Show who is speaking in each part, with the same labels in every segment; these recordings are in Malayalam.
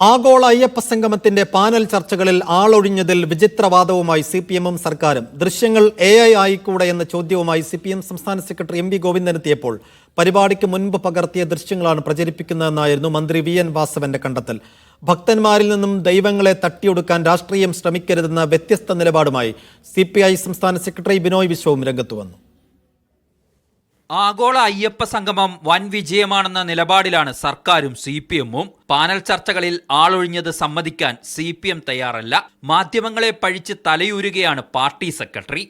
Speaker 1: ആഗോള അയ്യപ്പ സംഗമത്തിന്റെ പാനൽ ചർച്ചകളിൽ ആളൊഴിഞ്ഞതിൽ വിചിത്രവാദവുമായി സിപിഎമ്മും സർക്കാരും. ദൃശ്യങ്ങൾ AI ആയിക്കൂടെ എന്ന ചോദ്യവുമായി സിപിഎം സംസ്ഥാന സെക്രട്ടറി MV ഗോവിന്ദൻ എത്തിയപ്പോൾ പരിപാടിക്ക് മുൻപ് പകർത്തിയ ദൃശ്യങ്ങളാണ് പ്രചരിപ്പിക്കുന്നതെന്നായിരുന്നു മന്ത്രി VN വാസവന്റെ കണ്ടെത്തൽ. ഭക്തന്മാരിൽ നിന്നും ദൈവങ്ങളെ തട്ടിയൊടുക്കാൻ രാഷ്ട്രീയം ശ്രമിക്കരുതെന്ന വ്യത്യസ്ത നിലപാടുമായി CPI സംസ്ഥാന സെക്രട്ടറി ബിനോയ് വിശ്വവും രംഗത്തു വന്നു.
Speaker 2: ആഗോള അയ്യപ്പ സംഗമം വൻ വിജയമാണെന്ന നിലപാടിലാണ് സർക്കാരും CPM-ഉം. പാനൽ ചർച്ചകളിൽ ആളൊഴിഞ്ഞത് സമ്മതിക്കാൻ CPM തയ്യാറല്ല. മാധ്യമങ്ങളെ പഴിച്ച് തലയൂരുകയാണ് പാർട്ടി സെക്രട്ടറി.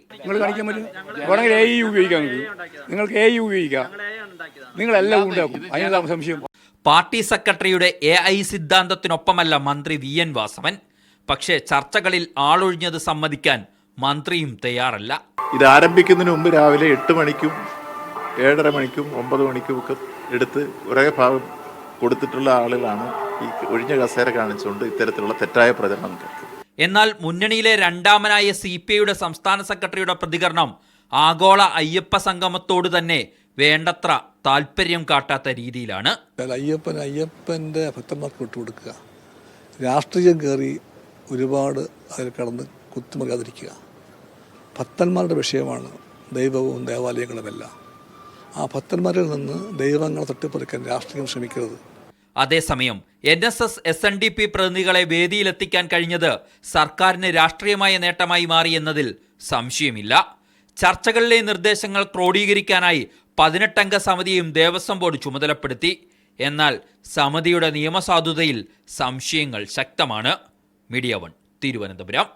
Speaker 2: പാർട്ടി സെക്രട്ടറിയുടെ AI സിദ്ധാന്തത്തിനൊപ്പമല്ല മന്ത്രി VN വാസവൻ. പക്ഷേ ചർച്ചകളിൽ ആളൊഴിഞ്ഞത് സമ്മതിക്കാൻ മന്ത്രിയും തയ്യാറല്ല.
Speaker 3: ഇത് ആരംഭിക്കുന്നതിന് മുമ്പ് രാവിലെ 8 മണിക്കും 7:30 മണിക്കും 9 മണിക്കും ഒക്കെ എടുത്ത് കുറേ ഭാഗം കൊടുത്തിട്ടുള്ള ആളുകളാണ് ഈ ഒഴിഞ്ഞ കസേര കാണിച്ചുകൊണ്ട് ഇത്തരത്തിലുള്ള തെറ്റായ പ്രചരണം നടത്തുന്നത്.
Speaker 2: എന്നാൽ മുന്നണിയിലെ രണ്ടാമനായ CPIയുടെ സംസ്ഥാന സെക്രട്ടറിയുടെ പ്രതികരണം ആഗോള അയ്യപ്പ സംഗമത്തോട് തന്നെ വേണ്ടത്ര താല്പര്യം കാട്ടാത്ത രീതിയിലാണ്.
Speaker 4: അയ്യപ്പൻ്റെ ഭക്തന്മാർക്ക് വിട്ടുകൊടുക്കുക, രാഷ്ട്രീയം കയറി ഒരുപാട് അതിൽ കടന്ന് കുത്തുമറിയാതിരിക്കുക. ഭക്തന്മാരുടെ വിഷയമാണ് ദൈവവും ദേവാലയങ്ങളുമെല്ലാം. ആ ഭക്തന്മാരിൽ നിന്ന് ദൈവങ്ങളെ തട്ടിപ്പറിക്കാൻ രാഷ്ട്രീയം ശ്രമിക്കരുത്.
Speaker 2: അതേസമയം NSS SNDP പ്രതിനിധികളെ വേദിയിലെത്തിക്കാൻ കഴിഞ്ഞത് സർക്കാരിന് രാഷ്ട്രീയമായ നേട്ടമായി മാറിയെന്നതിൽ സംശയമില്ല. ചർച്ചകളിലെ നിർദ്ദേശങ്ങൾ ക്രോഡീകരിക്കാനായി 18-അംഗ സമിതിയും ദേവസ്വം ബോർഡ് ചുമതലപ്പെടുത്തി. എന്നാൽ സമിതിയുടെ നിയമസാധുതയിൽ സംശയങ്ങൾ ശക്തമാണ്. മീഡിയ 1 തിരുവനന്തപുരം.